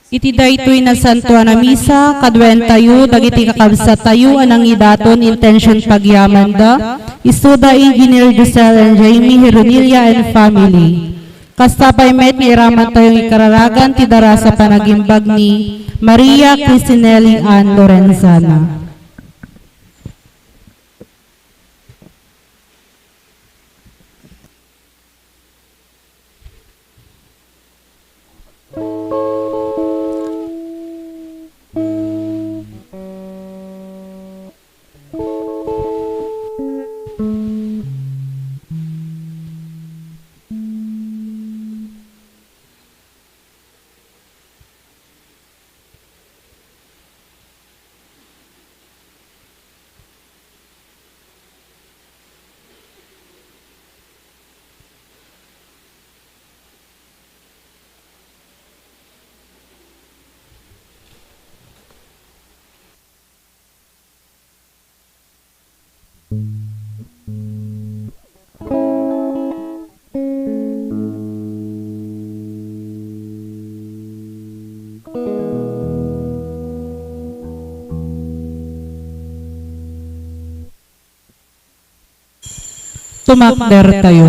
Iti daytoy na santuan na misa, kadwen tayo, dagiti kakabsat tayo, anang idaton, intention pagyaman da, isuda Engineer Giselle and Jamie Hironilla and family. Kastapay met, iraman tayong ikararagan, tidara sa panagimbag ni Maria Cristinelli Ann Lorenzana. Tumakder tayo.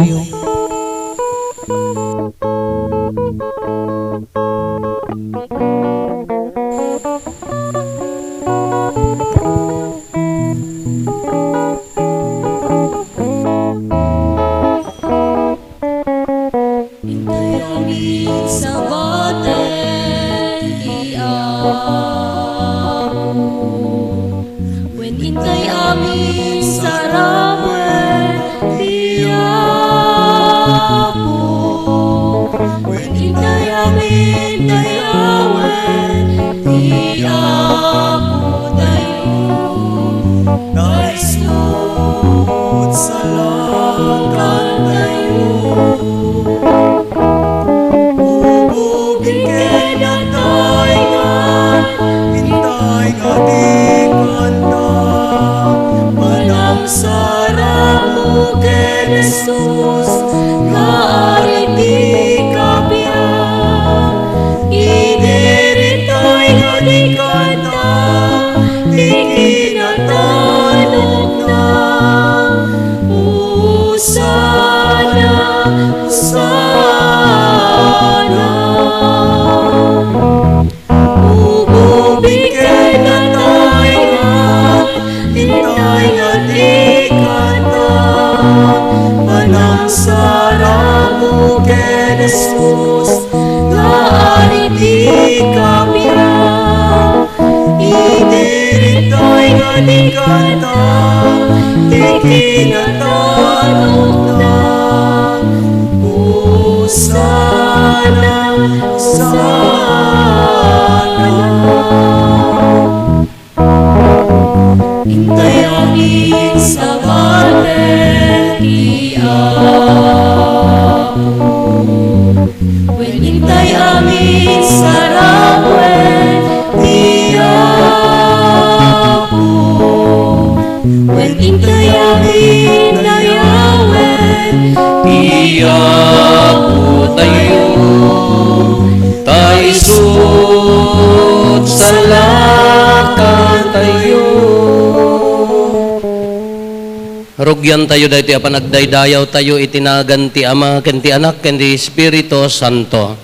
Rugyan tayo dahiti apan nagdaydayaw tayo itinagan ti Ama ken ti Anak ken ti Espiritu Santo.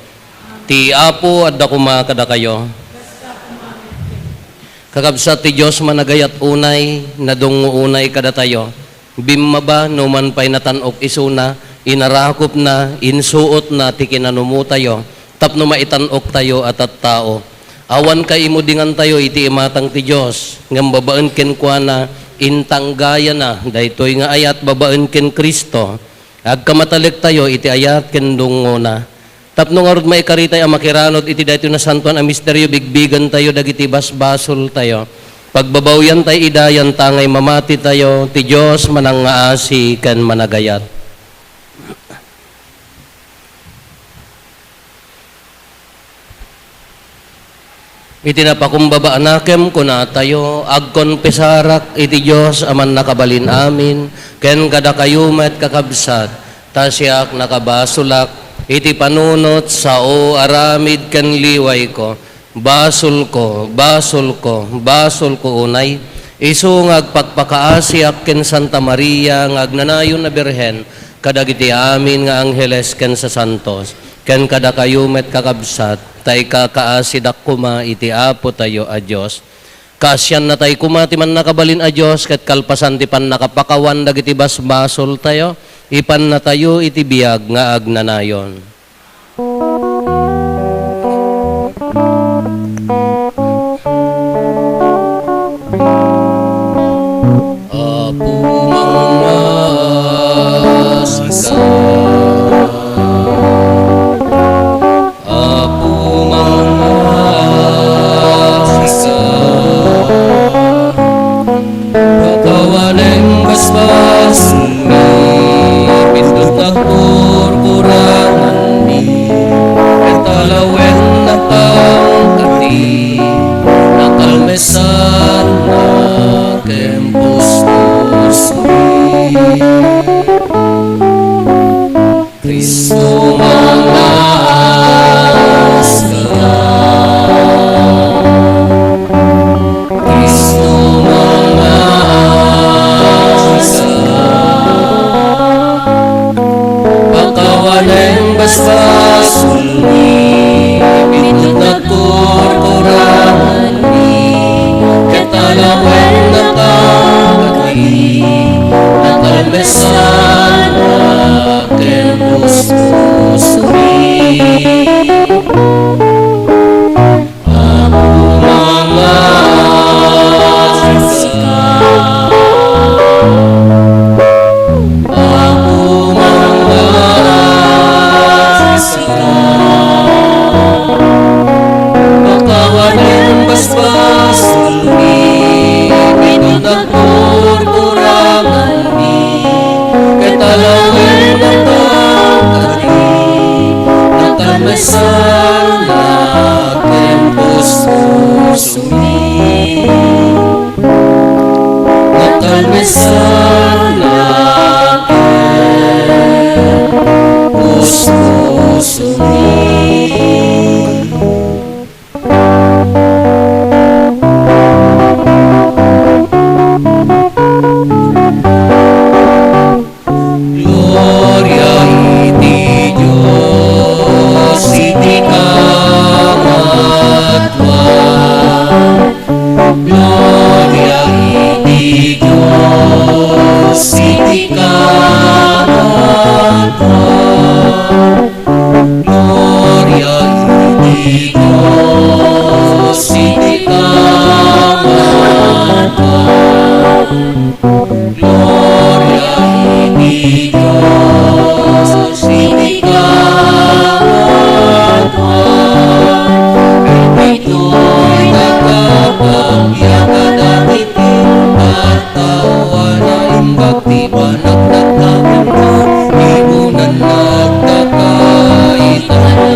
Ti Apo adda kumakada kayo. Kakabsat ti Dios managayat unay nadungo unay kada tayo. Bimmaba no man pay natanok isuna inarakop na insuot na ti kinanumo tayo. Tapno maitanok tayo at tao. Awan kay imudingan tayo iti imatang ti Dios ngem babaen ken kuana intanggaya na daytoy nga ayat babaen ken Kristo agkamatalik tayo iti ayat ken dungo na tapno nga rod maikaritay a makiranod iti daytoy na santuan a misteryo bigbigan tayo dagiti basbasol tayo pagbabawyan tayo idayan tangay mamati tayo ti Dios manangaasi ken managayat. Iti napakumbaba anakem kuna tayo agkonpesarak iti Dios aman nakabalin amin ken kada kayumet kakabsat tasyak nakabasulak iti panunot sao aramid ken liway ko basol ko unay, isungag pagpakaasiak ken Santa Maria nga agnanayon na Birhen, kadagiti amin nga angheles ken sa santos, ken kada kayo met kakabsat, tay kakaasidak kuma iti apo tayo a Diyos. Kasyan na tay kumati man nakabalin a Diyos, ket kalpasan ti pan nakapakawan dagiti basbasol tayo, ipan na tayo iti biyag nga agnanayon. Apo mangasika, Apo mangasika, pagkawaling basbas mi, pindot na kurkurangan mi, katalawen na pangkati, nakalmesan na kempus mi. Kristo mangasika, Kristo mangasika, pagkawaling basbas mi, pindot na kurkurangan mi, katalawen na pangkati, nakalmesan na kempus mi. Ako mangasika, ako mangasika, pagkawaling basbas mi, pindot na kurkurangan mi, katalawen na pangkati, nakalmesan na kempus mi, nakalmesan na kempus mi. Gloria iti Diyos, iti kamatwan. Gloria iti Diyos, iti kamatwan. Gloria iti Diyos, iti kamatwan. Gloria iti Diyos, iti kamatwan. Ito'y nagkapagya kadagiti at tawa na imbag ti panagdagdagan ko. Ibunan nagdakaitan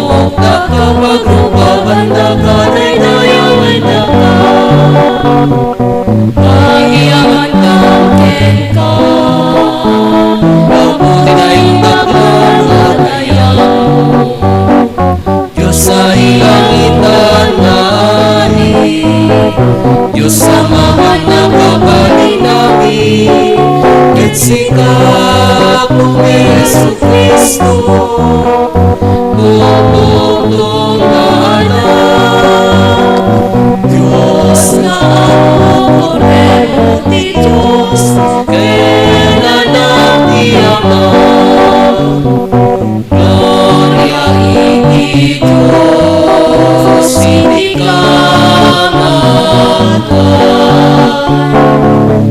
mo, nakapagrupaban na kanay na yaman na ka. Pagiyaman kang kengka, mabuti na yung taklang at ayaw. Diyos sa ilangitan nani, Diyos sa mga nakabali namin, ket sikap mo Yesu Kristo, bubutong na anak. Diyos na ako, Koreo ti Diyos, kenanak ti Ama. Gloria iti Diyos, iti kamatwan.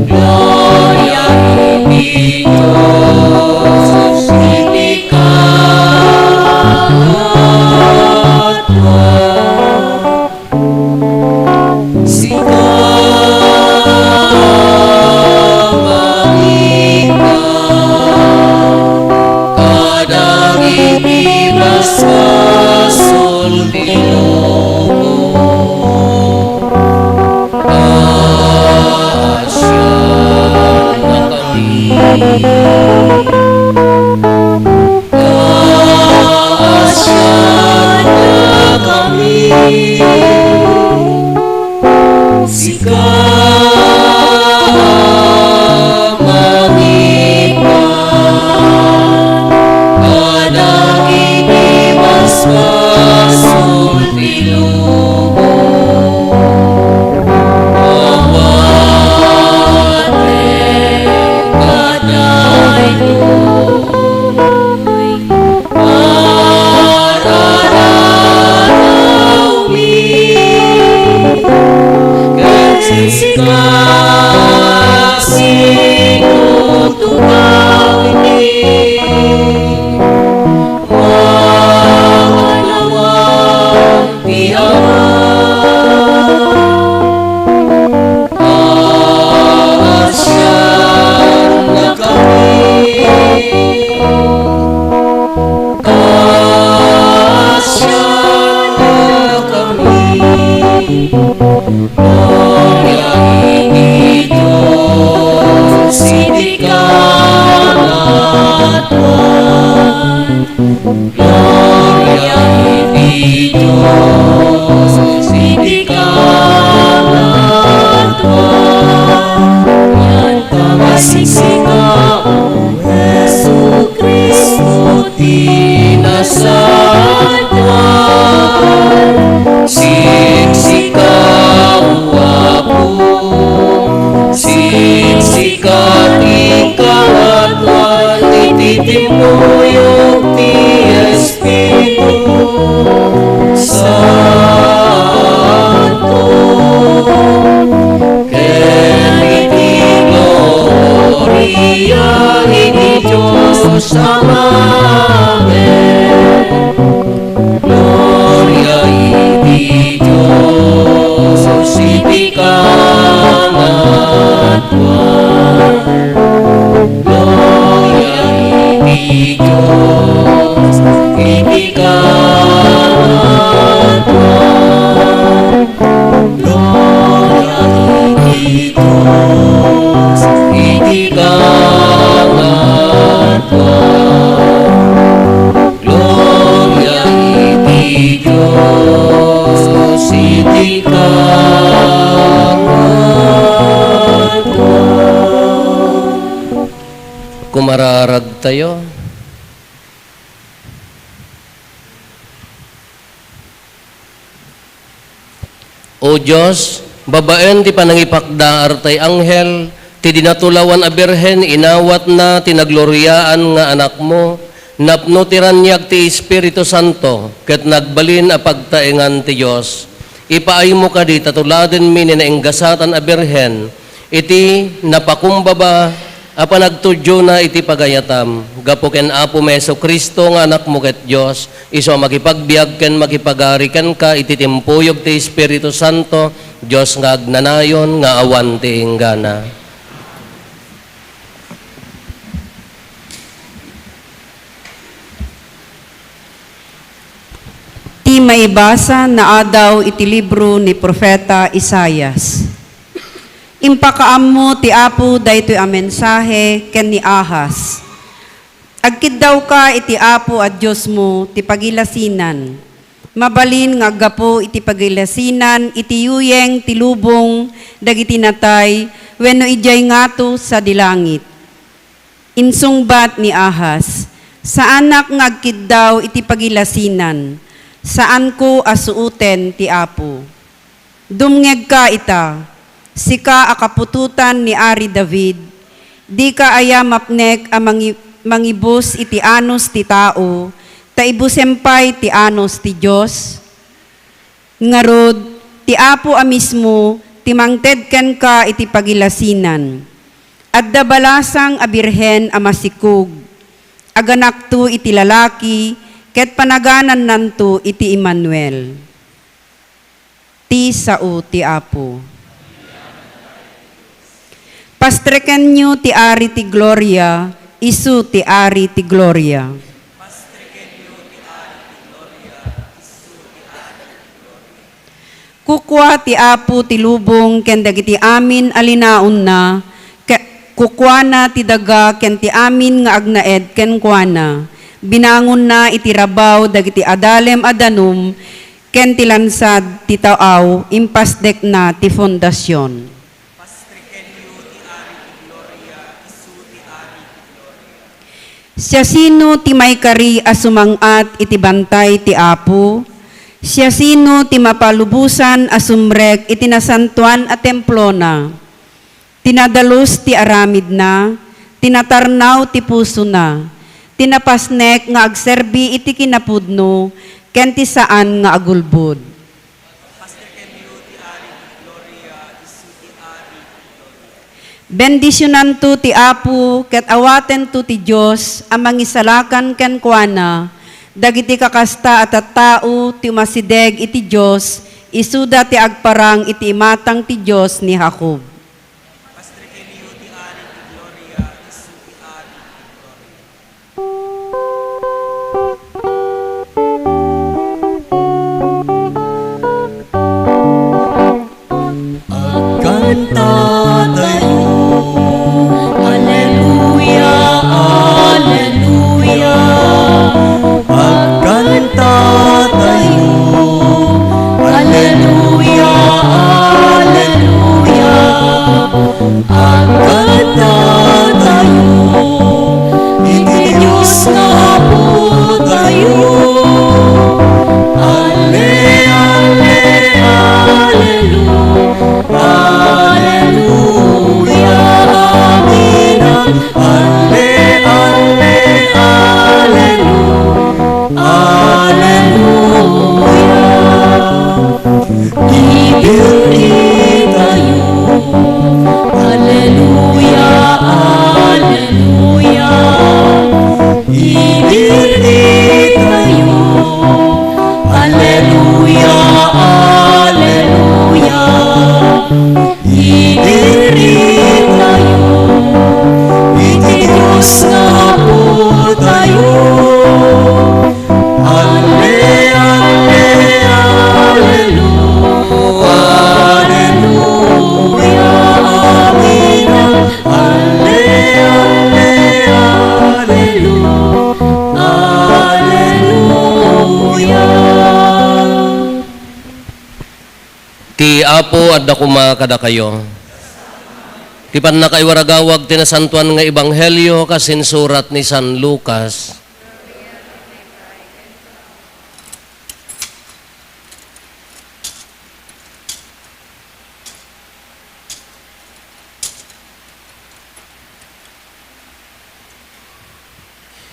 Gloria iti Diyos, iti kamatwan. sikat, sino tubang ini, walawan tiang, asyan na kami, asyan na kami. Gloria in Deo, Sidikanatuan. Gloria in Deo, Sidikanatuan. Yan pamasiksika, O Jesu Kristo, tinasatuan. Siksika, siksikat ikawatuan, ititimuyok ti Espiritu Santo. Ken iti gloria iti Diyos Amamen. Gloria iti Diyos, iti kanatuan. Gloria iti Diyos, iti kanatuan. Gloria iti Diyos, iti kanatuan. Gloria iti Diyos, iti kanatuan. Kumararag tayo. O Diyos, babaen ti panangipakdaar tay anghel, ti dinatulawan a birhen, inawat na tinagloryaan nga anak mo, napno ti ranyag ti Espiritu Santo, ket nagbalin a pagtaengan ti Diyos. Ipaay mo ka di tatuladen mi ni nainggasatan a birhen, iti napakumbaba a panagtudyo na iti pagayatam. Gapo ken Apo Meso Kristo nga anak mo ket Diyos, iso makipagbiag ken makipagari ken ka iti timpuyog ti Espiritu Santo, Diyos nga agnanayon nga awan ti inggana. Ti maibasa na adaw iti libro ni Propeta Isaias. Impakaam mo ti Apo daytoy a mensahe ken ni Ahas. Agkid daw ka iti Apo at Diyos mo ti pagilasinan. Mabalin nga aggapo iti pagilasinan iti yuyeng ti lubong dagiti natay wenno ijay ngato sa dilangit. Insungbat ni Ahas, saanak nga agkid daw iti pagilasinan. Saan ko asuuten ti Apo? Dumngeg ka ita, sika akapututan ni Ari David, di ka aya mapnek a mangibus iti anos ti tao, ta ibusempay ti anos ti Diyos. Ngarod, ti Apo a mismo, ti mangtedken ka iti pagilasinan. Adda balasang a birhen a masikug, aganakto iti lalaki, ket panaganan nanto iti Emmanuel. Ti sao ti Apo. Pastreken nyo ti Ari ti Gloria, isu ti Ari ti Gloria. Kukwa ti Apo ti lubong ken dagiti amin alinaon na, kukwana ti daga ken ti amin nga agnaed ken kuana. Binangon na iti rabaw dagiti adalem adanum ken ti lansad ti taaw impasdek na ti fondasyon. Siya sino ti may kari a sumangat iti bantay ti Apo? Siya sino ti mapalubusan a sumrek iti nasantuan a templo na? Tinadalos ti aramid na, tinatarnaw ti puso na. Tinapasnek nga agserbi iti kinapudno, ken ti saan nga agulbod. Bendisyonan to ti Apo, ket awaten to ti Diyos, amang isalakan ken kuana, dagiti kakasta at tao ti masideg iti Diyos, isuda ti agparang iti imatang ti Diyos ni Jacob. Kanta tayo, Alleluia, Alleluia. Magkanta tayo, Alleluia, Alleluia. Magkanta tayo, iti Diyos na po tayo. Alle, alle, Alleluia. Alleluia, amin. Alle, alle, Alleluia, Alleluia. Ibigin tayo, Alleluia, Alleluia. Ibigin tayo, Alleluia, Alleluia. Idirin tayo, iti Diyos na po tayo. Alle, alle, Alleluia, Alleluia, amin. Alle, alle, Alleluia, Alleluia. Ti Apo adda kuma kada kayo. Ti pannakaiwaragawag tinasantuan nga ebanghelyo kasin surat ni San Lucas.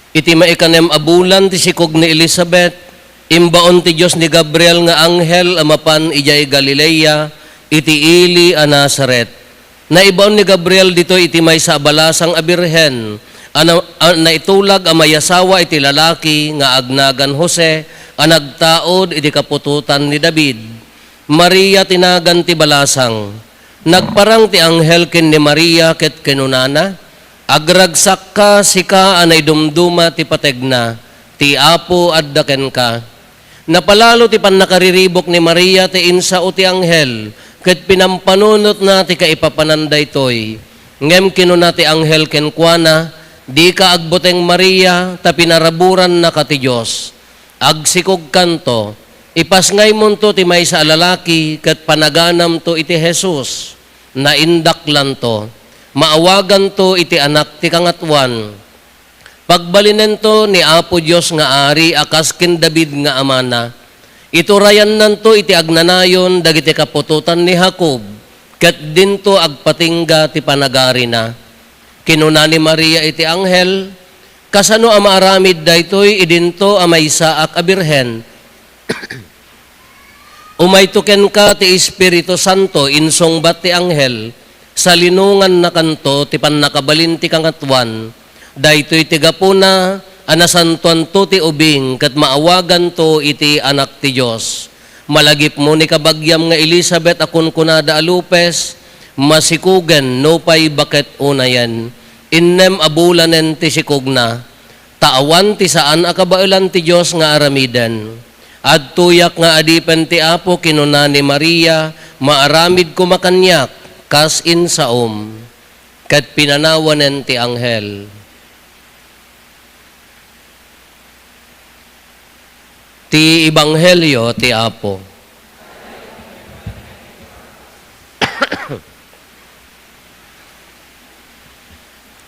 Iti maikanem abulan ti sikog ni Elizabeth, imbaon ti Diyos ni Gabriel nga anghel amapan ijay Galilea, iti ili a Nazaret. Naibaon ni Gabriel dito iti may sa abalasang abirhen, na itulag a mayasawa iti lalaki nga agnagan Jose, nagtaod iti kapututan ni David. Maria tinagan ti balasang. Nagparang ti anghel ken ni Maria ket kenunana, agragsak ka sika anay dumduma ti pategna, ti Apo adda ken ka. Napalalo ti pannakariribok ni Maria ti insa o ti anghel, ket pinampanunot na ti kaipapananday toy. Ngem kinuna ti anghel ken kuana, di ka agboteng Maria, ta pinaraburan na ka ti Diyos. Agsikog kanto, ipasngay mon to ti may sa lalaki, ket panaganam to iti Jesus, na indaklan to. Maawagan to iti anak ti kangatwan. Pagbalinen to ni Apo Diyos nga ari akas ken David nga amana. Iturayan nanto iti agnanayon dagiti kapututan ni Jacob, ket dinto agpatingga ti panagari na. Kinuna ni Maria iti anghel, kasano a maaramid daytoy idinto a maysa ak abirhen. Umaytuken ka ti Espiritu Santo insong bat ti anghel, sa linungan na kanto ti pannakabalin ti kangatwan, daytoy ti gapuna anasantuan to ti ubing ket maawagan to iti anak ti Dios. Malagip mo ni kabagyam nga Elizabeth akon kunada a Lupes, masikugen no pay baket unayan. Innem abulanen ti sikugna, taawan ti saan akabailan ti Dios nga aramiden. At tuyak nga adipen ti Apo kinuna ni Maria, maaramid kumakanyak, kas in saom, ket pinanawanen ti anghel. Ti Ebanghelyo ti Apo.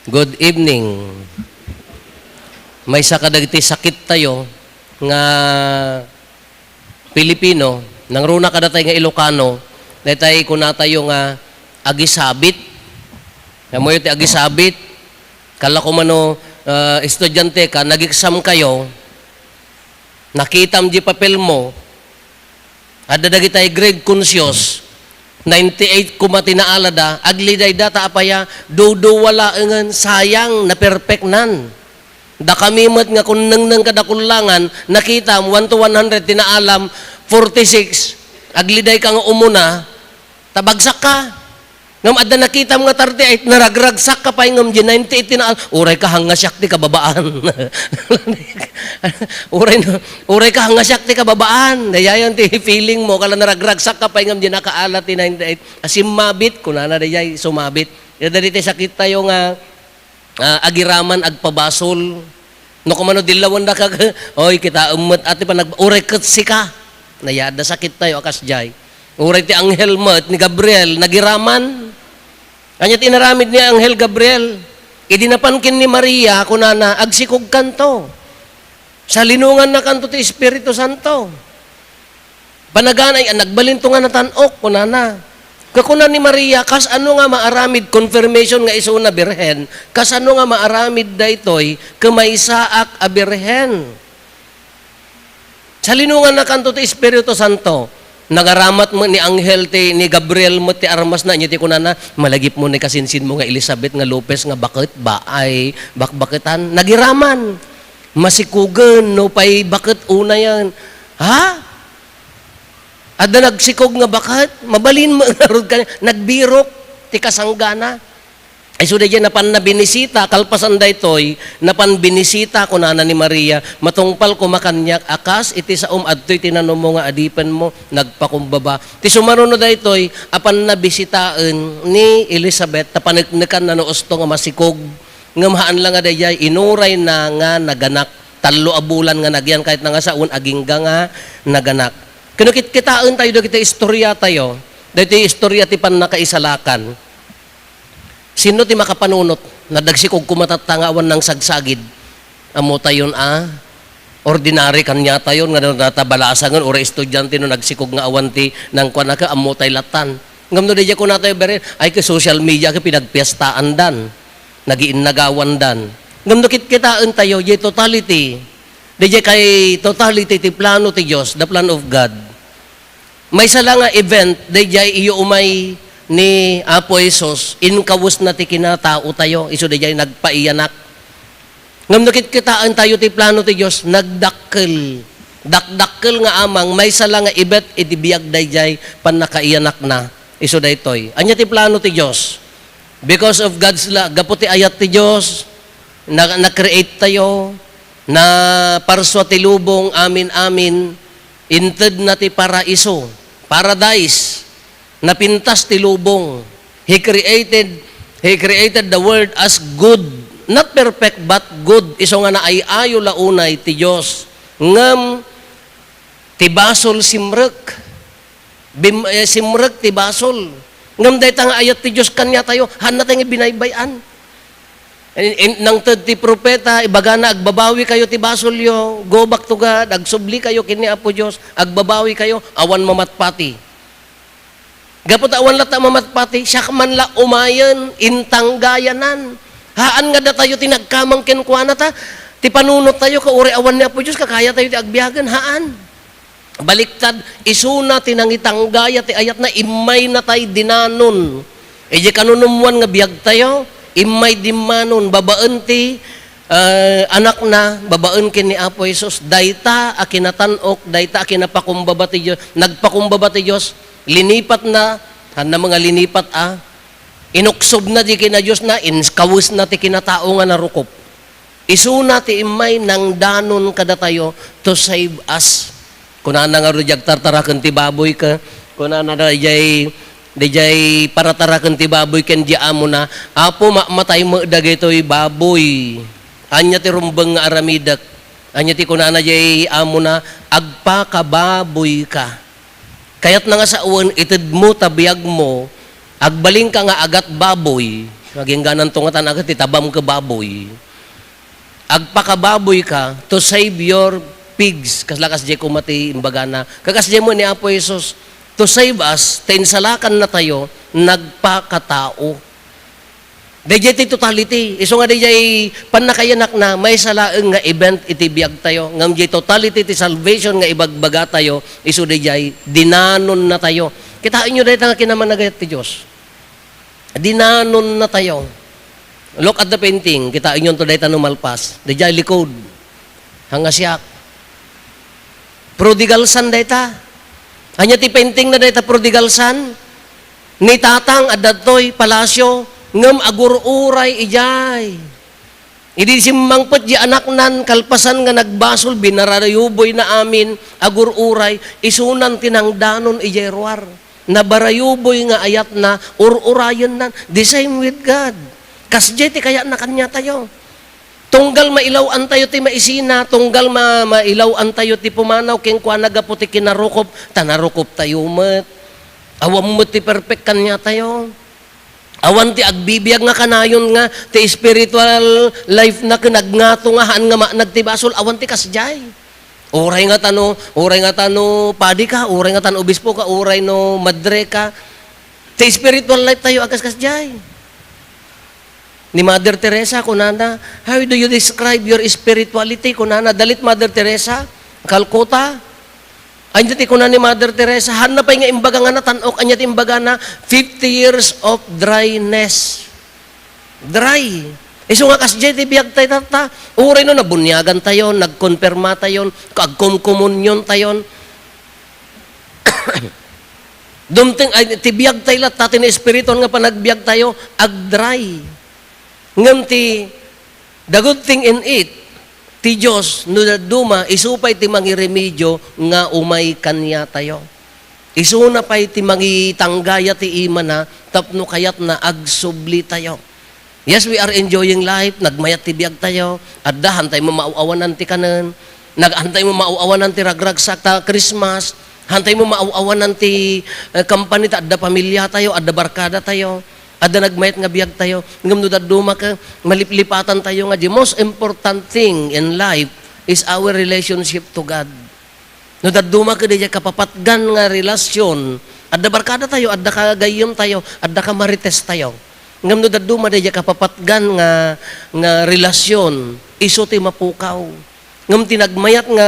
Good evening. May sakadagiti sakit tayo nga Pilipino, nang runa kadatay nga Ilocano, datay kunatayo nga agisabit. Kamoy ti agisabit. Kala ko mano estudyante ka, nag-exam kayo, nakitam di papel mo, ada dagitay grade conscious, 98 kuma tinaala da, agliday data apaya, do wala engan sayang na perfect nan. Da kami mat nga kung nang kadakulangan, nakita 1 to 100 tinaalam, 46, agliday ka nga umuna, tabagsak ka. Ngam adda nakita mo nga 38, naragragsak ka pa ngam 98 tinaalam, uray ka hangasyak ti kababaan. uray ka hangasyak ti kababaan. Dayayon ti feeling mo, kala naragragsak ka pa ngam nakaala ti 98. Asim mabit, kunana dayay sumabit. Yada dito sakit tayo nga, agiraman agpabasol no kumano dilawan da kag oy kita ummet ati pa uray ketsi ka nayada sakit tayo akas jay uray ti anghel met ni Gabriel nagiraman anya tinaramid ni anghel Gabriel idinapankin ni Maria kunana agsikog kanto sa linungan na kanto ti Espiritu Santo panaganay nagbalintungan na tanok kunana kakunan ni Maria, kas ano nga maaramid, confirmation nga iso na birhen, kas ano nga maaramid daytoy, kamaysaak a birhen. Sa linungan na kanto ti Espiritu Santo, nagaramat mo ni Anghel ti, ni Gabriel mo ti armas na, niya ti kunana, malagip mo ni kasinsin mo nga Elizabeth nga Lopez nga bakit ba ay bakbakitan, nagiraman, masikugan, no pay bakit una yan, ha? Ada nagsikog nga bakat, mabalin mo narod ka, nagbirok, ti kasanggana. Ay suda dyan, napan na binisita, kalpasan da ito'y, napan binisita ko na ni Maria, matungpal ko makanyak, akas, iti sa adto'y tinanong mo nga adipan mo, nagpakumbaba. Ti sumaruno da ito'y, apan na bisitaan ni Elizabeth, tapaniknikan na noosto nga masikog, ngamhaan lang nga dayay, inuray na nga naganak, talo abulan nga nagyan, kahit na nga saun, agingga nga naganak. Kano kitaan tayo, kita istorya tayo, dahil ti istorya ti pan nakaisalakan. Sino ti makapanunot, nadagsikog kumatatangawan ng sagsagid, amo tayon ordinary kanya tayon, nga natabalasangan, ora estudyante no nagsikog nga awan ti, ng kwanaka, amo tay latan. Ngam no diya ko na tayo beren, ay ka social media ka pinagpiestaan dan, nagiinnagawan dan. Ngam no kitaan tayo, di totality, diya kay totality ti plano ti Diyos, the plan of God. May sala nga event, diya iyo umay ni Apo Isos, inkawus na ti kinatao tayo, iso diya nagpaiyanak. Ngam nakikitaan tayo ti plano ti Diyos, nagdakkel. Dakdakkel nga amang, may sala nga event, itibiyag diya pan nakaiyanak na, iso daytoy. Anya ti plano ti Diyos. Because of God's love, gaputi ayat ti Diyos, na-create tayo, na parswa ti lubong amin-amin, inted na ti paraiso, paradise, napintas ti lubong. He created the world as good, not perfect but good. Iso nga na ay ayo launay ti Diyos. Ngam, ti basol simrek, simrek ti basol. Ngam day tanga ayat ti Diyos kanya tayo, hanat nga binaybayan. Nang ti propeta, ibaga na, agbabawi kayo ti basolyo, go back to God, agsubli kayo kini Apo Diyos, agbabawi kayo, awan mamatpati. Gapot awan lata mamatpati, syakman la umayan, intanggayanan. Haan nga da tayo tinagkamang kenkwana ta, ti panunot tayo, kauri awan ni Apo Diyos, kakaya tayo ti agbiyagan, haan. Baliktad, isuna tinangitanggaya ti ayat na, imay na tayo dinanon. E di kanunumuan nga biyag tayo, imay dimanon, babaan ti anak na, babaan kin ni Apo Jesus, dayta akinatanok, dayta akinapakumbaba ti Diyos, nagpakumbaba ti Diyos, linipat na, mga linipat inuksob na di kina Diyos na, inskawis na ti kinatao nga narukop. Isuna ti imay nang danon kada tayo to save us. Kunana nga rujag tartarakan ti baboy ka, kunana na dijay para tarakan ti baboy ken di amo na apo matay mo dagitoy baboy anya ti rumbeng nga aramidak anya ti kunana jay amo na agpakababoy ka kayat na nga sa uwan ited mo tabiyag mo agbaling ka nga agat baboy maging ganan tungatan agat itabam ka baboy agpakababoy ka to save your pigs kaslakas jay kumati imbaga na kakas jay mo ni Apo Jesus to save us, tainsalakan na tayo, nagpakatao. Diyay ti totality. Iso nga diyay panakayanak na, may salaang nga event itibiyag tayo. Ngam diyay totality ti salvation nga ibagbaga tayo, iso diyay dinanon na tayo. Kitain nyo dahil nga kinamanagayat ti Diyos. Dinanon na tayo. Look at the painting. Kitain nyo ito dahil numalpas. Dahil likod. Hanga siyak. Prodigal son dahil ta. Anya ti painting na dahil ta prodigal son. Ni tatang at datoy palasyo. Ngam agur-uray ijay. Idi simmangpot di anak nan kalpasan nga nagbasol binarayuboy na amin agur-uray isunan tinangdanon ijay ruar. Nabarayuboy nga ayat na ur-urayan nan. The same with God. Kasjay ti kaya na kanya tayo. Tunggal mailawan tayo ti maisina, tunggal mailawan tayo ti pumanaw, king kwa nagapo ti kinarukop, tanarukop tayo met. Awam mo ti perfect kanya tayo. Awan ti agbibiyag nga kanayon nga, ti spiritual life na kinagngato nga haan nga nagtibasol, awan ti kasjay. Uray nga tano, padi ka, uray nga tano obispo ka, uray no madre ka. Ti spiritual life tayo agas kasjay. Ni Mother Teresa, kunana, how do you describe your spirituality? Kunana, dalit Mother Teresa, Calcutta. Anya ti kunan ni Mother Teresa, hanap pa nga imbaga nga natanok, anya ti imbaga na 50 years of dryness. Dry. Iso nga kasjay ti biyag tayo tata. Uray no, nabunyagan tayo, nagkonperma tayo, kagkumkumunyon tayo. Dumting, ay, ti biyag tayo lahat, tatin espiriton nga panagbiag tayo, ag-dry. Ngam ti, the good thing in it, ti Diyos, no duma, isupay ti mangiremedyo nga umay kanya tayo. Isuna pa'y ti mangitanggaya ti ima na, tapno kayat na agsubli tayo. Yes, we are enjoying life, nagmayat ti biyag tayo, adda, hantay mo mauawanan ti kanan, hantay mo mauawanan ti ragragsak ta Christmas, hantay mo mauawanan ti company ta, adda pamilya tayo, adda barkada tayo, adda nagmayat nga biyag tayo, ngam no daduma ka, maliplipatan tayo nga, the most important thing in life is our relationship to God. No daduma ka diya kapapatgan nga relasyon, adda barkada tayo, adda kagayom tayo, adda ka marites tayo. Ngam no daduma diya kapapatgan nga relasyon, iso ti mapukaw. Ngam tinagmayat nga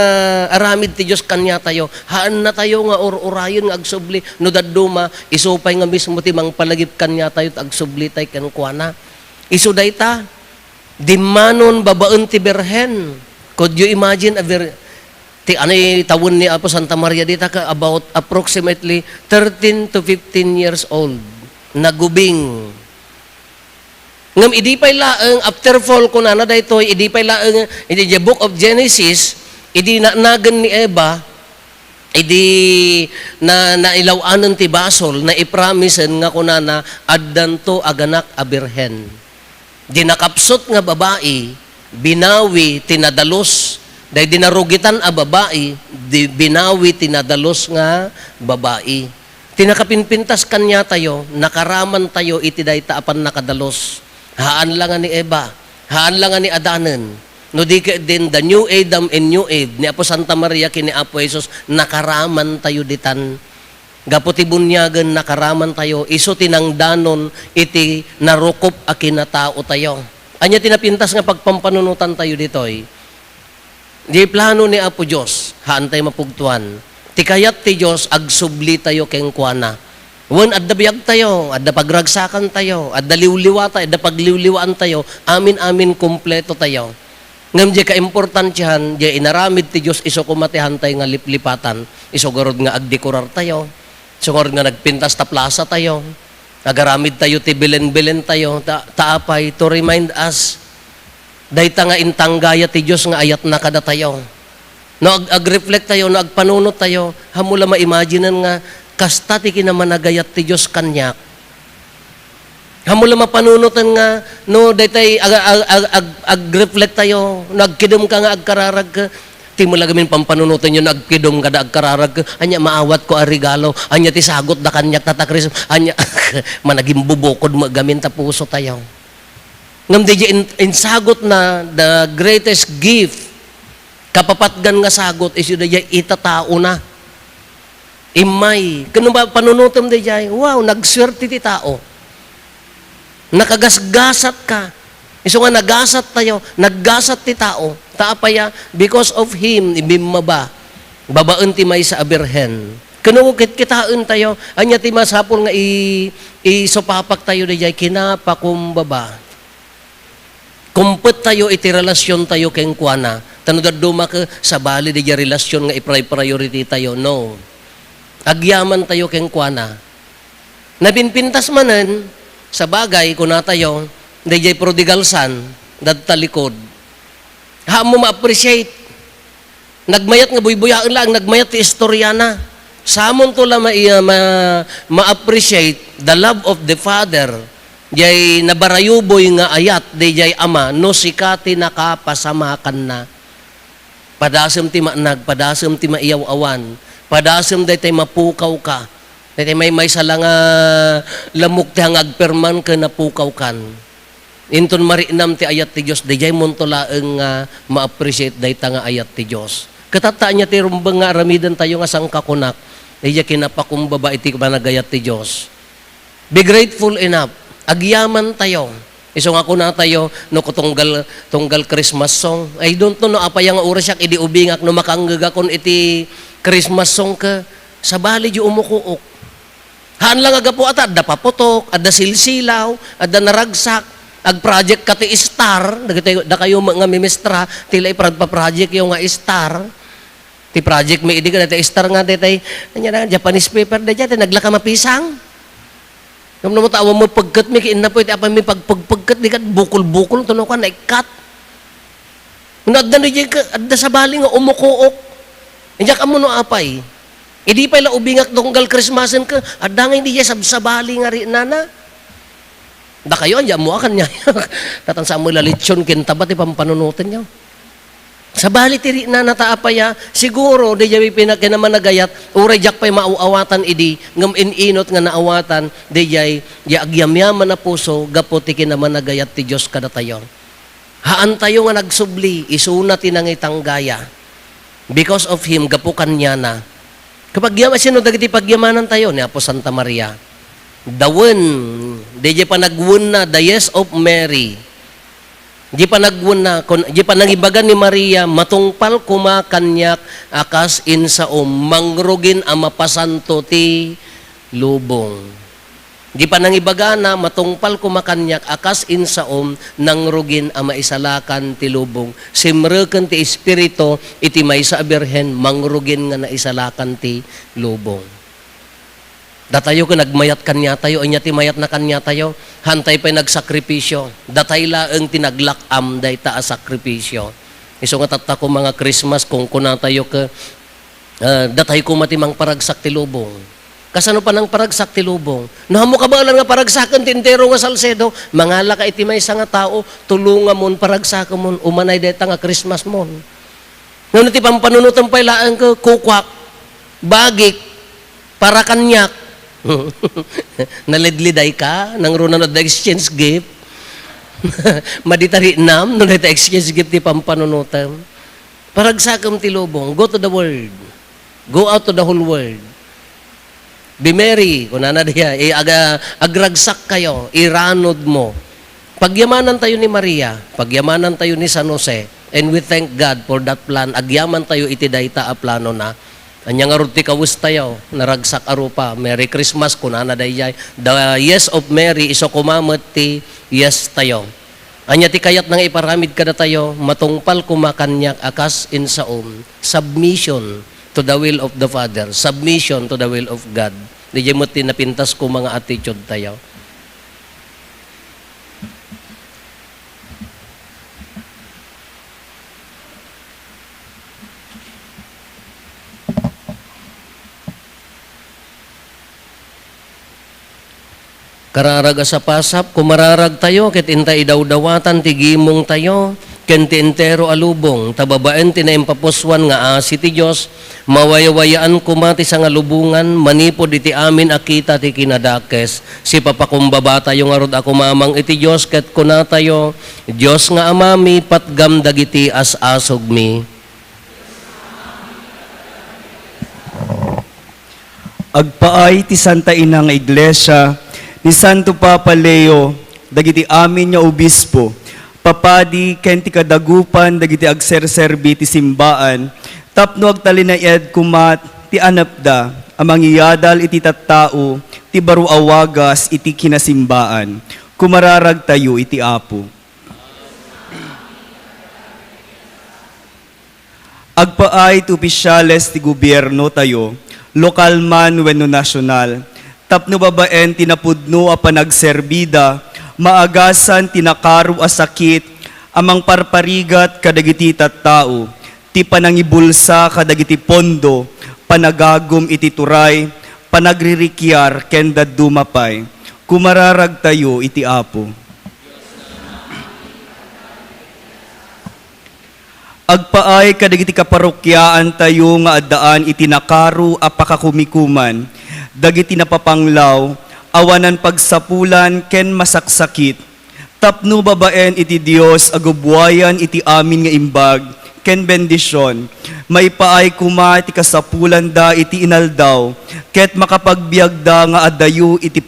aramid ti Diyos kanya tayo, haan na tayo nga urayon nga agsubli, no daduma, isupay nga mismo ti mang palagip kanya tayo, agsubli tayo kankwana. Iso dayta, dimanon babaen ti berhen. Could you imagine ti anay tawon ni Apo Santa Maria dita ka about approximately 13 to 15 years old, nagubing. Ngam idi pay laeng after fall ko na daytoy idi pay laeng idi the book of Genesis idi nagen ni Eva idi nailawanan ti basol na ipromisen nga kunana addanto aganak a birhen. Di nakapsot nga babae binawi tinadalos dahil dinarugitan a babae binawi tinadalos nga babae. Tinakapinpintas kanya tayo nakaraman tayo iti dayta apan nakadalos. Haan lang ni Eva, haan lang ni Adanen. No di ka din, the new Adam and new Eve, ni Apo Santa Maria kini Apo Jesus, nakaraman tayo ditan. Gaputi bunyagan, nakaraman tayo, iso tinangdanon, iti narukop a kinatao tayo. Anya tinapintas nga pagpampanunutan tayo ditoy. Di plano ni Apo Diyos, haan tayo mapugtuan. Tikayat ti Diyos, agsubli tayo kengkwana. Wan adda biyag tayo, adda pagragsakan tayo, adda liwliwa tayo, adda pagliwliwaan tayo, amin-amin kompleto tayo. Ngam di ka-importansyahan, di inaramid ti Diyos, iso kumatihan tayo nga liplipatan, iso garod nga agdekurar tayo, iso garod nga nagpintas ta plaza tayo, nagaramid tayo ti bilen-bilen tayo, taapay, to remind us, dayta nga intanggaya ti Diyos nga ayat na kada tayo. No, ag-reflect tayo, no, agpanunot tayo, hamula ma-imaginean nga, kasta ti kinamanagayat ti Diyos kanyak. Hamula mapanunutan nga, no, daytay ag-reflect tayo, nagkidom ka nga agkararag ka, ti mo lagamin pampanunutan yun, nagkidom ka da agkararag ka, anya maawat ko a regalo, anya ti sagot da kanyak tatakris, anya managing bubukod magamin ta puso tayo. Ngam di insagot na the greatest gift, kapapatgan nga sagot, is yun da itatao na. Imay, kano ba panunutom di jay? Wow, nagswerte ti tao. Nakagasgasat ka. Iso nga nagasat tayo, naggasat ti tao. Taapaya, because of him, ibimaba. Babaen ti may sa abirhen. Kano kitaan tayo, anya ti masapol nga isupapak tayo dayay kinapakumbaba. Kumpet tayo iti relasyon tayo keng kuana. Tanudad duma ka sa bali di relasyon nga i-priority tayo. No. Agyaman tayo keng kuana. Nabinpintas manen sa bagay kuna tayo di prodigal son dadtalikod. Ha mo ma-appreciate. Nagmayat nga buy-buyaan lang, nagmayat ti istoryana. Samon to la ma-appreciate the love of the Father. Jay nabarayuboy nga ayat di jay ama no sikati nakapasamakan na. Padasem ti manag, padasem ti maiyaw-awan, padasem day tay mapukaw ka. Day may sala nga lamok ti hangagperman ka napukaw kan. Inton marinam ti ayat ti Dios di jay montolaeng nga ma-appreciate day ta nga ayat ti Dios. Katata niya ti rumbeng nga aramidan tayo nga sangkakunak, di jay kinapakumbaba iti managayat ti Dios. Be grateful enough. Agyaman tayo. Isong ako na tayo, no tunggal Christmas song. I don't know, no apay nga oras siya, idi ubingak, no makanggaga kon iti Christmas song ka, sa bali di umukuok. Haan lang aga po ata, da paputok, ada silsilaw, ada naragsak, ag project ka ti star, da kayo nga mimistra, tila iprad-pa-project yung nga star, ti project may idi ka, da star nga, da Japanese paper, da naglaka mapisang. Nung mo tawa mo pagkat mi kiin na po iti apa mi pagpagkat di kat bukol-bukol tuno ka naikat. Nadda ni jay ka adda sa bali nga umukuok. Injak amo no apay. Idi pa ila ubingak tunggal Christmasen ka adda nga hindi jay sa bali nga ri nana. Da kayo anja mo akan nya. Tatan sa mo lalitson kinta ba ti pampanunutan niyo. Sa bali tiri na nataapaya, siguro di jay pinakinamanagayat, uray jak pa'y mauawatan idi, ngam ininot nga naawatan, di jay agyamyaman na puso, gaputi kinamanagayat ti Diyos kada tayo. Haan tayo nga nagsubli, isuna tinangitang gaya. Because of Him, gapukan niya na. Kapag yaman, sino dagiti pagyamanan tayo? Ni Apo Santa Maria. Dawin, di jay panagwun na, the yes of Mary. Di pa nangibagan ni Maria, matungpal kumakanyak, akas insaom, mangrugin ang mapasanto ti lubong. Di pa nangibagan na, matungpal kumakanyak, akas insaom, nangrugin ang maisalakan ti lubong. Simreken ti Espiritu, iti may sa Birhen, mangrugin nga naisalakan ti lubong. Datayo ko nagmayat kanya tayo, anya ti mayat na kanya tayo, hantay pa'y nagsakripisyo. Datay laeng tinaglakam, day ta sakripisyo. Iso nga tata ko mga Christmas, kung kuna tayo ka, datay ko matimang paragsak ti lubong. Kasano pa ng paragsak ti lubong? Nahamo ka ba lang nga paragsakan tintero nga Salcedo? Mangala ka iti may nga tao, tulunga mon, paragsakan mon, umanay deta nga Christmas mon. Ngunit ipang panunutan pa'y laeng ka, kukwak, bagik, para kanyak, nalidliday ka nang runan na exchange gift maditari nam no na exchange gift ti pampanunutan paragsakam ti lubong, go to the world, go out to the whole world, be merry kunana diya agragsak kayo, iranod mo. Pagyamanan tayo ni Maria, pagyamanan tayo ni San Jose, and we thank God for that plan. Agyaman tayo iti dayta a plano na anyang aruti kawus tayo, naragsak arupa. Merry Christmas, kunana dayay. The yes of Mary, iso kumamat ti yes tayo. Anya ti kayat nang iparamid kada tayo, matungpal kumakanyak akas insaom. Submission to the will of the Father. Submission to the will of God. Di mo tinapintas ko mga attitude tayo. Kararaga sa pasap, kumararag tayo, kit intay daw-dawatan, tigimong tayo, kenti entero alubong, tababaen tinaimpapuswan nga asi ti Diyos, mawayawayaan kumati sa nga lubungan, manipod iti amin akita ti kinadakes, si papakumbaba tayo nga rod ako mamang iti Diyos, ket kuna tayo, Diyos nga amami, patgam dagiti as-asog mi. Agpaay ti Santa Ina nga Iglesia, ni Santo Papa Leo, dagiti amin nga obispo, papadi ken ti kadagupan, dagiti agserserbi ti simbaan, tapno agtalinayad kumat ti anapda, amangiyadal iti tattao, ti baro awagas iti kinasimbaan. Kumararag tayo iti Apo. Agpaay ti opisyales ti gobyerno tayo, lokal man wenno nasyonal, tapno babaen tinapudno a panagserbida, maagasan tinakaru a sakit, amang parparigat kadagiti tattao, ti panangibulsa kadagiti pondo, panagagom iti turay, panagririkyar ken dumapay. Kumararag tayo iti Apo. Agpaay kadagiti kaparokyaan tayo nga addaan iti nakaru a pakakumikuman, dagiti napapanglaw, awanan pagsapulan ken masaksakit, tapno babaen iti Dios agubwayan iti amin nga imbag, ken bendisyon, may paay kuma iti kasapulan da iti inaldaw, ket makapagbiagda nga adayo iti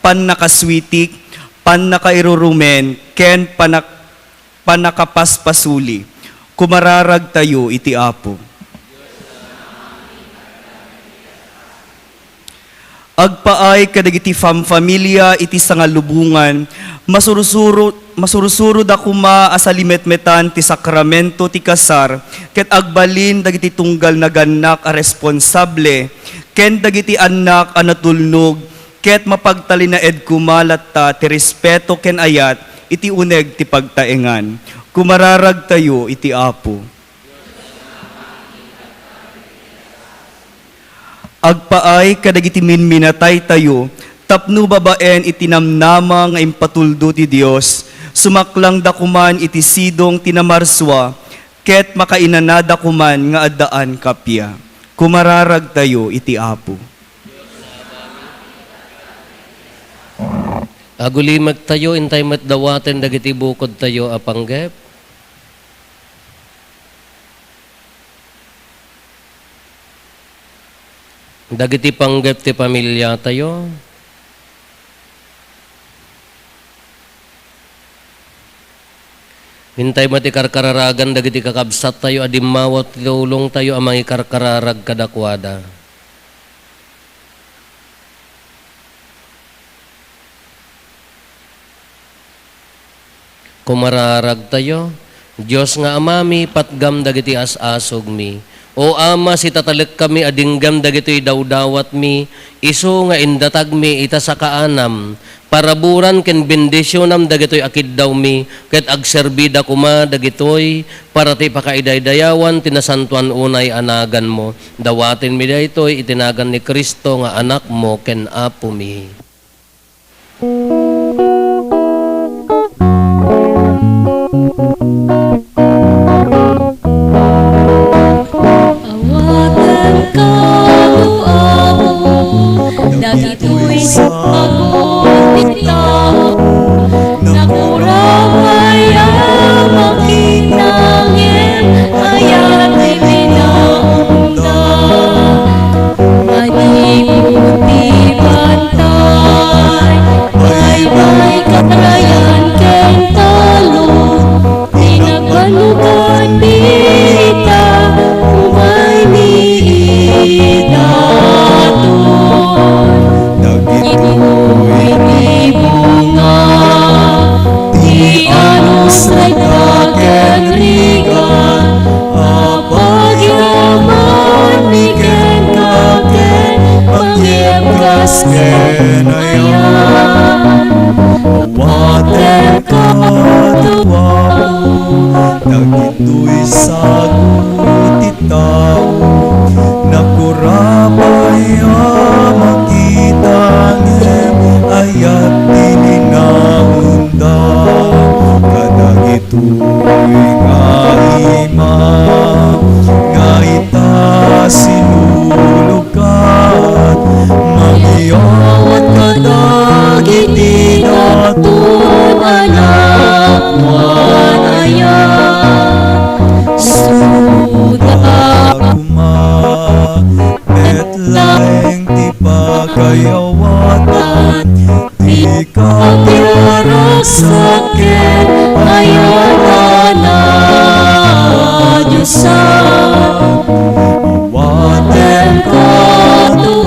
panakaswitik, panakairurumen, ken panakapaspasuli. Kumararag tayo iti Apo. Agpaay kadagiti familia iti sangalubungan, masurusuro da kuma asalimetmetan ti sakramento ti kasar, ket agbalin dagiti tunggal na ganak a responsable, ken dagiti anak a natulnog, ket mapagtalina ed kumalatta ti respeto ken ayat, iti uneg ti pagtaengan. Kumararag tayo iti Apo. Agpaay kadagiti minminatay tayo, tapno babaen itinamnama nga impatuldo ti Dios, sumaklang dakuman iti sidong tinamarswa, ket makainanada kuman nga addaan kapya. Kumararag tayo iti Apo. Agulimag tayo, intay matdawaten dagiti bukod tayo apanggep. Dagiti panggep ti pamilya tayo. Hintay mati karkararagan dagiti kakabsat tayo, adimawat tulong tayo amang ikarkararag kadakwada. Kumararag tayo, Diyos nga amami patgam dagiti asasog mi. O ama, si tatalik kami adinggam dagitoy dawdawat mi, iso nga indatag mi ita sa kaanam, paraburan ken bendisyonam dagitoy akid daw mi, ket agserbida kuma dagitoy, para ti pakaidaydayawan tinasantuan unay anagan mo, dawatin mi daytoy itinagan ni Kristo nga anak mo ken apo mi. Awatan ka, Apo, dagitoy sa pabuti tao, nakuramay ang makinangin, ayat ay minaunda. Manibuti bantay, bye-bye katrayan ken talon, tinagbanugan bita, umay niidaton. Dagitoy di bunga, di anus ay kakenrigan, apagyaman ni ken kaken, pangyemkas ken ayan. Water ka tuwao, dagitoy sagot ti tao, nakurapay makitangem, ayat tininaunda, kadagitoy nga ima, nga ita sinulukat, magyawat kadagiti Datun anak manayat, suda kuma, metlaeng ti pagayawatan, di kapirok sakit, ayan na Diyosan. water Katu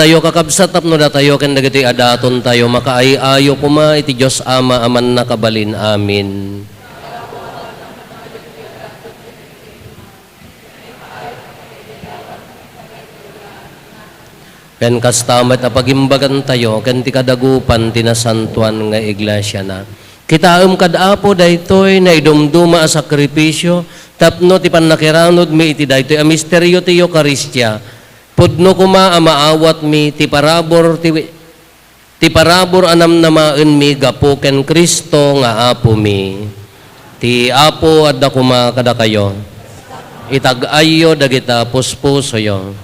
tayo kakabsat tapno da tayo ken dagiti adaton tayo makaayo kuma iti Dios Ama aman nakabalin. Amin. Ken kastamet a pagimbagan tayo ken ti kadagupan tinasantuan nga iglesia na. Kitaem kadapo daytoy na idumduma a sakripisyo tapno ti pannakiranod mi iti daytoy a misteryo ti Eucharistia. Pudno kuma a maawat mi ti parabor anam namaen mi gapo ken Kristo nga apo mi. Ti apo adda kuma kada kayo. Itag-ayo dagita puspusoyo.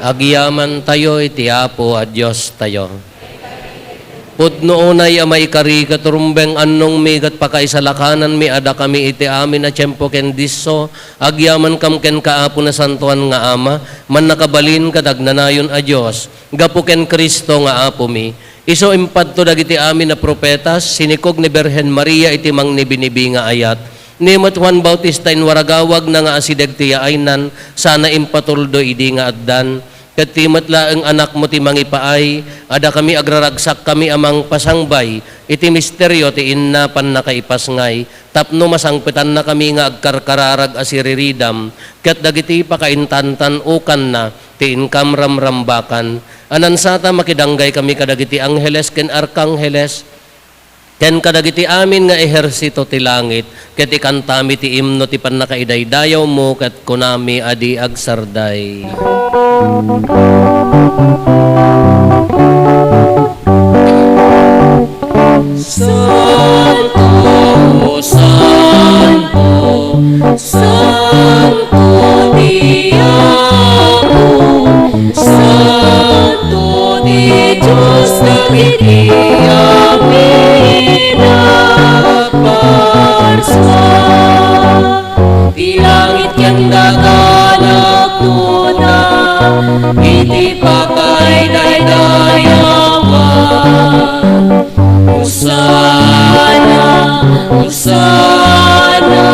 Agyaman tayo iti apo a Dios tayo. Pudno unay a maikari katurumbeng annong migat pakaisalakanan mi ada kami iti amin a tiyempo ken disso agyaman kam ken kaapo na santuan nga ama man nakabalin kadagnanayon a Dios gapo ken Kristo nga apo mi. Iso impadto dagiti amin a propetas sinikog ni Birhen Maria iti mangnibinibi nga ayat. Nimot Juan Bautista in waragawag na nga asideg ti aynan sana impatuldo idi nga addan. Ket timet laeng anak mo ti mangipaay, ada kami agraragsak kami amang pasangbay, iti misteryo ti inna pan nakaipasngay, tapno masangpetan na kami nga agkarkararag asiriridam, ket dagiti pakaintantan ukan na, ti inkam ramrambakan. Anansata makidanggay kami kadagiti angheles ken arkangheles, ken kadagiti amin nga ehersito ti langit, ket ikantami ti imno ti pannakaidaydayaw mo, ket kunami adi agsarday. Santo, Santo, Santo Diabo, Santo di Diyos dagiti amin nagparsa. Di langit ken daganap tuna, iti pakaidayawan. Hosana, Hosana,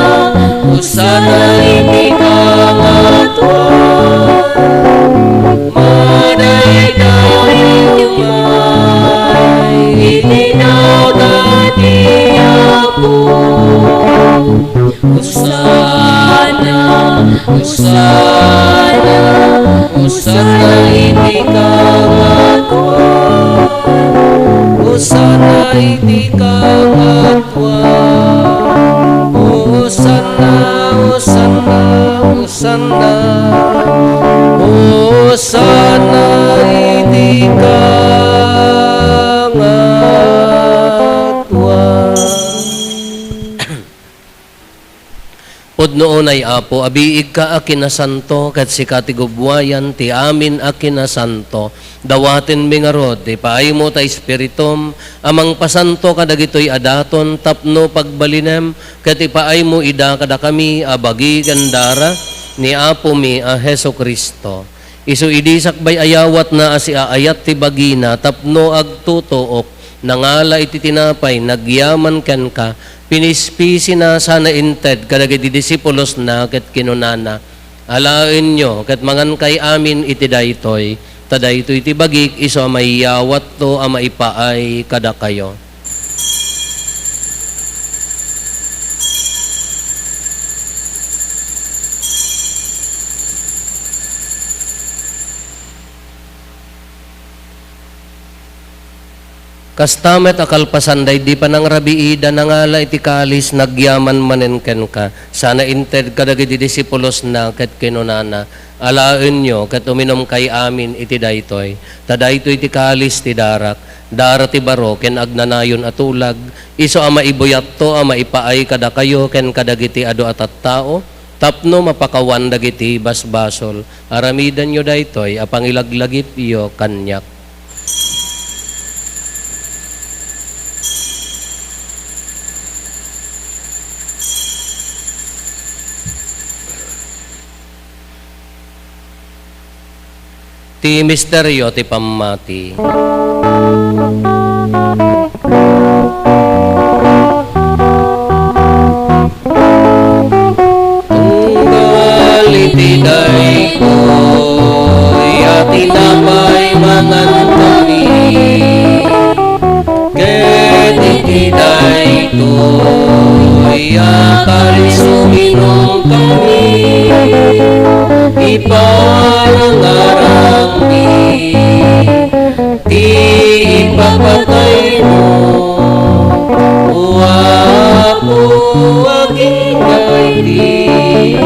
Hosana iti kangatuan. Madaydayawan, iti nagati apo. Hosana, Hosana, Hosana iti kangatuan. Hosana iti kangatuan. Hosana, Hosana, Hosana, Hosana iti kangatuan. Pudno unay apo, abiig ka akinasanto, kat si katigubwayan, ti amin akinasanto, dawatin mingarod, ti paay mo ta espiritum, amang pasanto kadagitoy adaton, tapno pagbalinem, kat ipaay mo ida kada kami, abagi gandara, ni apo mi a Heso Kristo. Isu idisak bay ayawat na asi aayat ti bagina, tapno agtutuok, nangala iti tinapay, nagyaman ken ka, pinispisi na sana inted kadagiti disipulos na ket kinunana. Alaen nyo ket mangan kay amin iti daytoy, tadaytoy iti bagik iso maiyawat to a maipaay kada kayo. Kastamet akalpasan day di pa nang rabiida nangala iti kalis nagyaman manen ken ka. Sana inted kadagiti disipulos na ket kinunana. Alaen nyo ket uminom kay amin iti daytoy. Tadaytoy iti kalis ti darak. Dara ti baro ken agnanayon atulag. Iso a maibuyat to a maipaay kada kayo ken kadagiti adu atat tao. Tapno mapakawan dagiti basbasol. Aramidan nyo daytoy a pangilaglagip iyo kanyak. Ti misteryo ti pamati. Tunggal iti daytoy ati kalis uminom kami, ipanangarang mi, ti ipapatay mo, uwapo aking gaiti,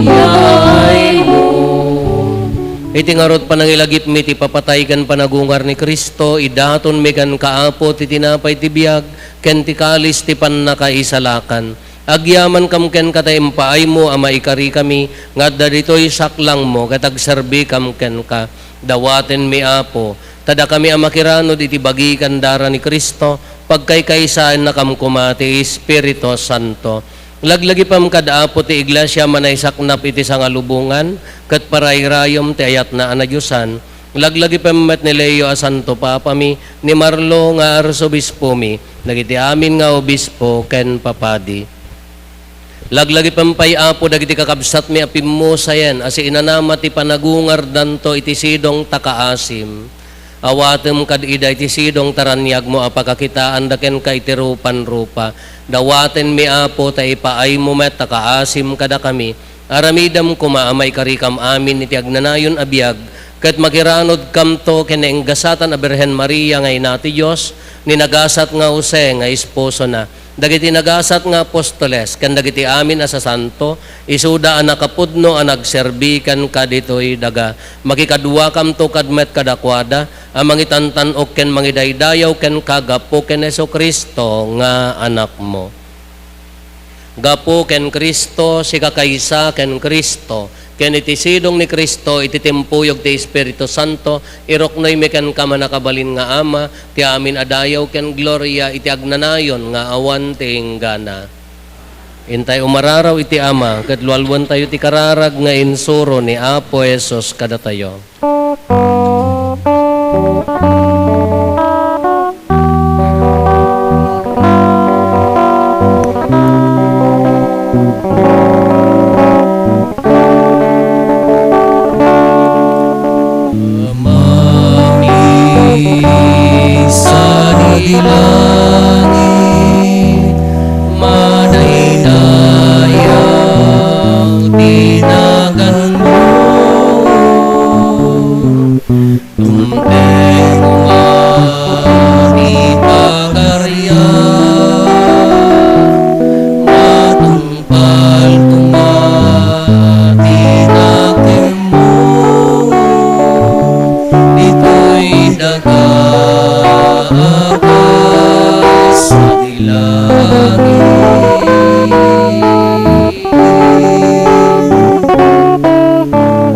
iyay mo. Iti ngarot panangilagip mi ti papatay kan panagungar ni Kristo, idaton mi kan kaapo ti tinapay ti biag, ken ti kalis ti pannakaisalakan. Agyaman kam ken katay empaay mo ama ikari kami, ngadda ditoy saklang mo, katagserbi kam ken ka, dawaten mi apo, tada kami amakiranod iti bagi kandara ni Kristo, pagkaykaysaan na kam kumati Espiritu Santo. Laglagi pam kadaapo ti iglesia manay saknap iti sangalubungan, kat parayrayom ti ayat na anadyusan. Laglagi pam met ni Leo a Santo Papa mi, ni Marlo nga arsobispo mi, nagiti amin nga obispo ken papadi. Laglagi pam pay apo dagiti kakabsat mi apim mo sayen, asi inanama ti panagungar danto iti sidong takaasim. Awatem kad ida iti sidong taranyag mo apakakitaan daken ka iti rupan-rupa. Dawaten mi apo ta ipaay mo met takaasim kada kami. Aramidam kumaamay karikam amin iti agnanayon abiyag. Ket makiranod kamto keneng gasatan a Birhen Maria nga ina ti Dios, ni nagasat nga Jose nga esposo na. Dagiti nagasat nga apostoles, ken dagiti amin asa santo, isuda a nakapudno a nagserbikan kaditoy daga. Makikadua kam to kadmet kadakwada, a mangitantanok ken mangidaydayaw ken kagapo ken Jesucristo nga anak mo. Gapo ken Kristo, si kakaysa ken Kristo, ken iti sidong ni Kristo, iti timpuyog ti Espiritu Santo, iroknoy mi ken ka manakabalin nga ama, ti amin adayaw ken gloria, iti agnanayon nga awan ti inggana. Intay umararaw iti ama, ket lualwan tayo ti kararag nga insuro ni Apo Jesus kada tayo. Sa dilangit, madaydayang tinagan mo, tumpeng umani pagaryan, matumpal kumati nakin mo, dito'y daga sa dilangit.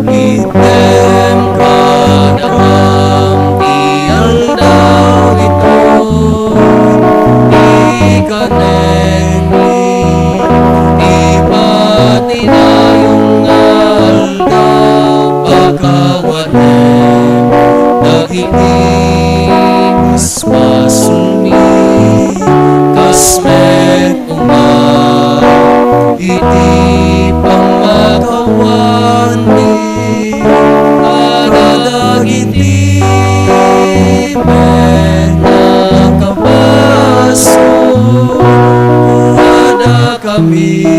Item kadakam tialdaw ito, ikanengli, ipatinayong aldaw, pagkawanem, dagitis masulmi, kasmet umar, iti pangmakawan mi, adagiti menakabaso, ada kami.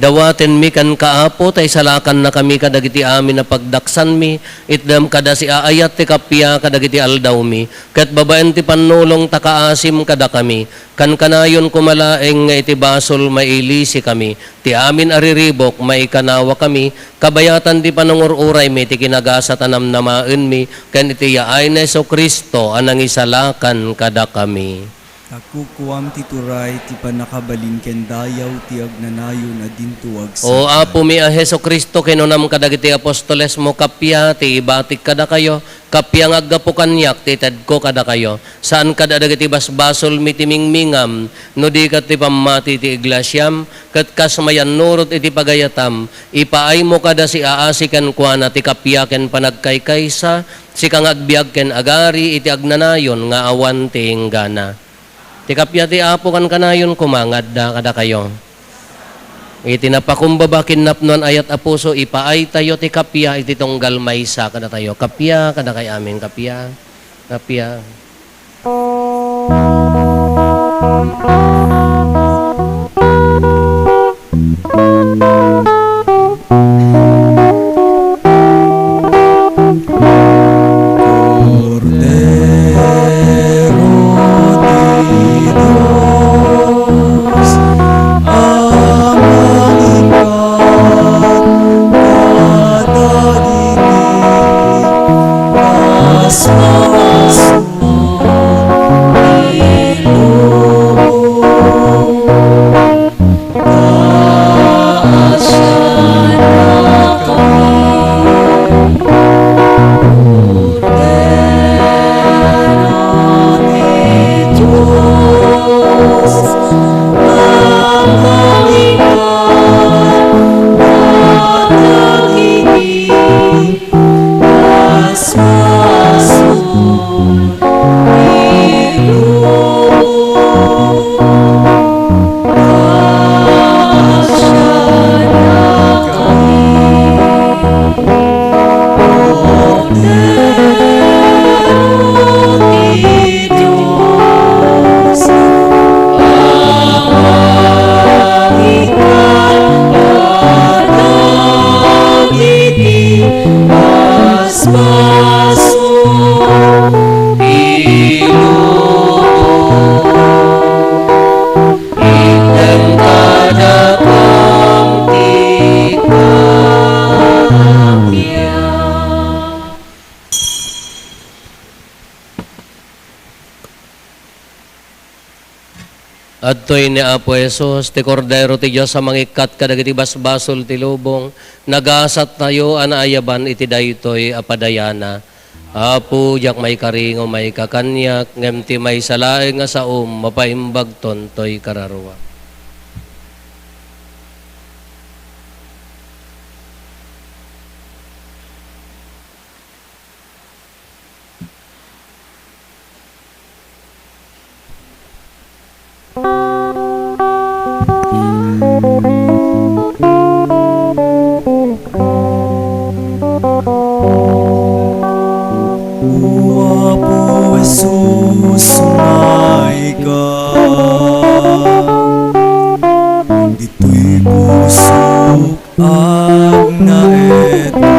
Dawaten mi kan kaapo, tay salakan na kami kadagiti amin na pagdaksan mi, itdam kada si aayat ti kapya kadagiti aldaw mi, ket babaen ti panulong takaasim kada kami, kan kanayon kumalaeng nga iti basol mailisi kami, ti amin ariribok maikanawa kami, kabayatan ti panungururay mi, ti kinagasa tanamnamaen mi, ken iti yaay na Jesucristo anang isalakan kada kami. Takukuam ti turay ti panakabalin ken dayaw ti agnanayon a dintuwag O Apo mi a Jesucristo kinunam kadagiti apostoles mo kapya ti ibatik kada kayo Kapyang aggapo kanyak, titad ko kada kayo. Saan kada dagiti basbasol mitimingmingam, no di kat ti pamati ti iglasyam, kat kasmayan nurot iti pagayatam, ipaay mo kada si aasikan kwa na ti kapyaken panagkaykaysa, si kang agbiag ken agari iti agnanayon nga awan ti inggana. Ti kapya ti apo kan kanayon kumangad da kada kayo. Iti napakumbaba kinapnon ayat apuso ipaay tayo ti kapya iti tunggal maysa kada tayo. Kapya kada kay amin kapya. Kapya. Adtoy ni Apo Jesus, ti Kordero ti Diyos sa mangikat kadagiti basbasol ti lubong, nagasat tayo anaayaban iti daytoy apadayana. Apo, jak may karingo may kakanyak, ngem ti may salaeng nga saom, mapaimbag tontoy kararwa. Apo Jesus, sumay ka. Dito'y busog ang naeta.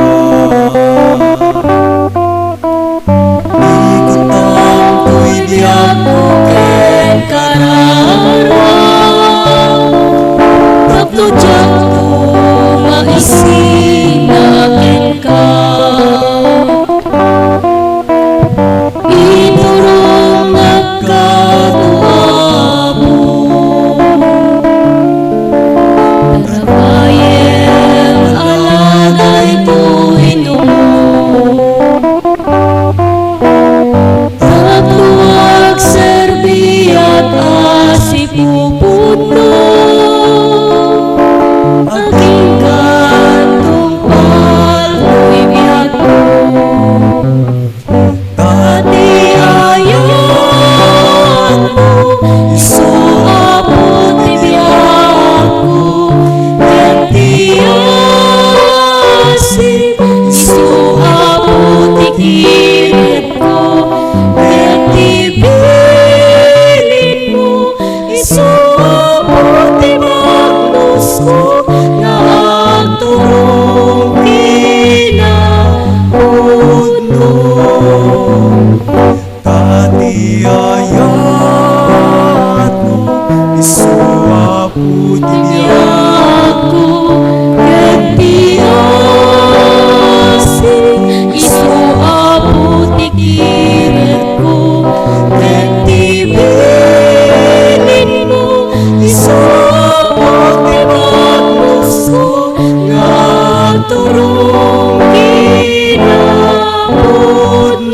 Ikutang ko'y diyak ko ken karara. Tapno diyak ko maisinakin ka. Iturong nagkatuwa mo. Pagkabayang alagay ko inumo. Tatuwag serbi at asipupuno. Aking kantong palmo'y biyag mo. Tati ayat mo, iso apot ibiyag ko. Tati asip, iso apot ikirit ko. Tati bilin mo, iso apot ibagnos ko. Na ang turong kinahudno. Tati ayat mo, isuwa puti ako. Kenti asik, isuwa puti kirit ko. Kenti bilin mo, isuwa puti bagnos ko. Nga turong kinahudno.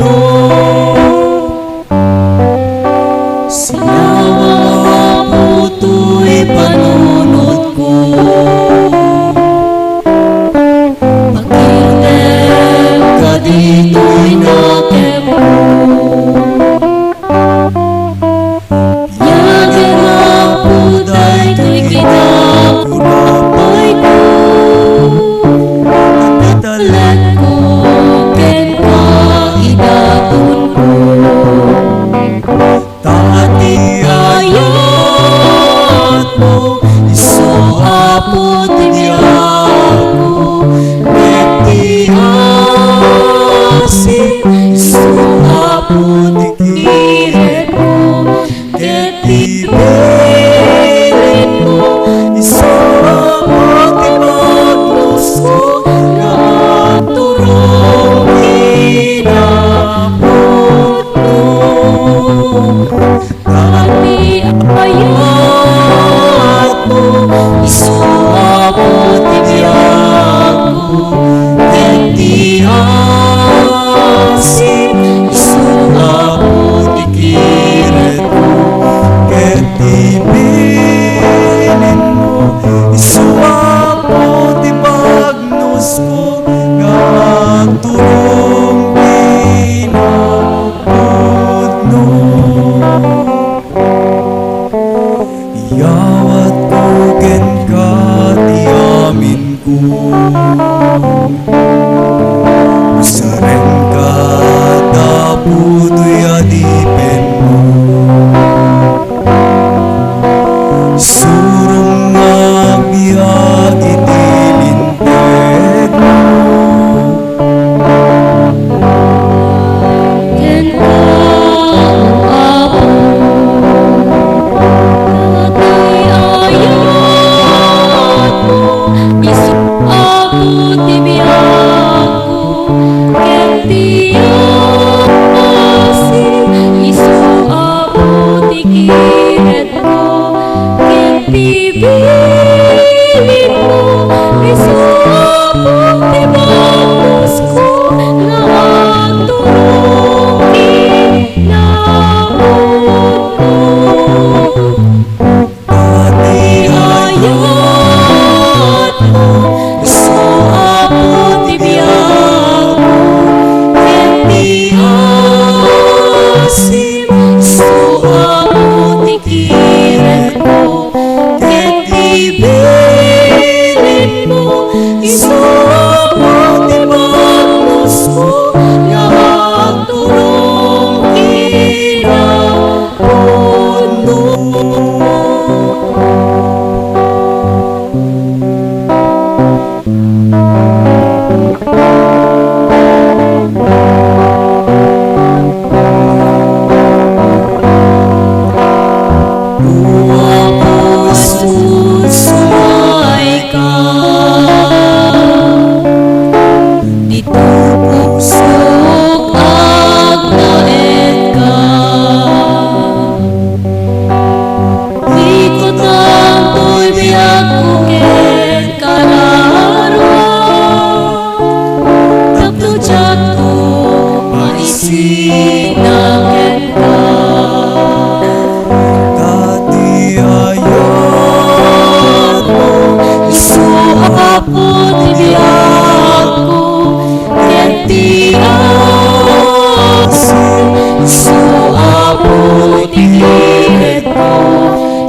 So apo tikiret mo,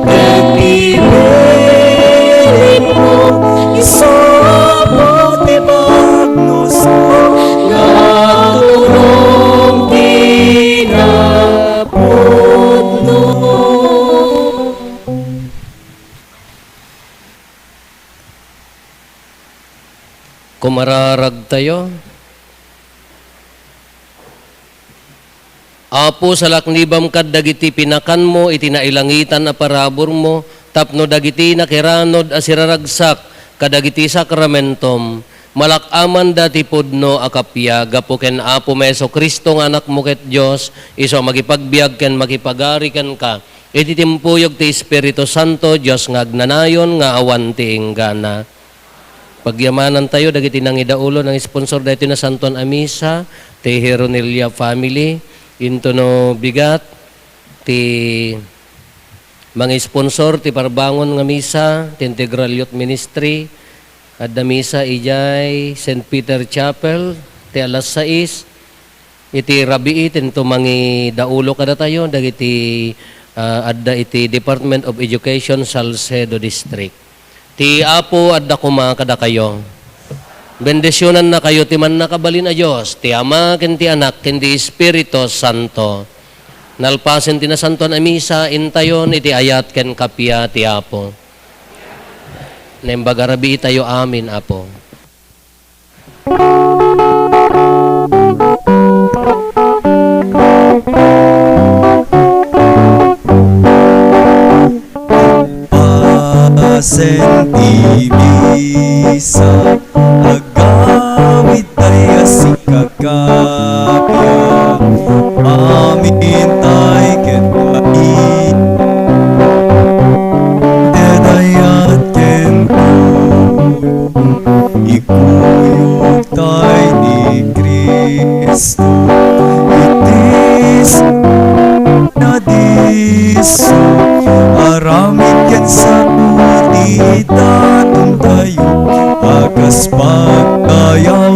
nagtibelit mo, iso apo tibagnos mo, nga tulong tinapudno. Kumararag tayo. Apo sa laknibam kad dagiti pinakan mo, itinailangitan na parabor mo, tapno dagiti nakiranod asiraragsak, kadagiti sakramentom, malakaman dati pudno akapya, gapo ken Apo Meso Kristo nga anak mo ket Diyos, iso magipagbiag ken makipagari ken ka, iti timpuyog ti Espiritu Santo, Diyos nga agnanayon nga awan ti inggana. Pagyamanan tayo, dagiti nang idaulo ng sponsor dito na Santon Amisa, ti Heronilia family, into no bigat, ti mga sponsor, ti parbangon nga misa, ti Integral Youth Ministry, at da misa ijay St. Peter Chapel, ti alas 6, iti rabiit, into mga daulo kada tayo, dagiti adda iti Department of Education, Salcedo District. Ti Apo adda kuma kada kayo. Bendisyonan na kayo ti man nakabalin a Dios, ti Ama ken ti Anak ken ti Espiritu Santo. Nalpasen ti nasanton a misa intayon iti ayat ken kapya ti Apo. Nembagarabi tayo amin Apo. Sentimisa agawid tayo si kakapya amin tay kenpain dedayat kenpo ikuyog tay ni Kristo itis na diso aramid ken sa ita tayo agas pagkaya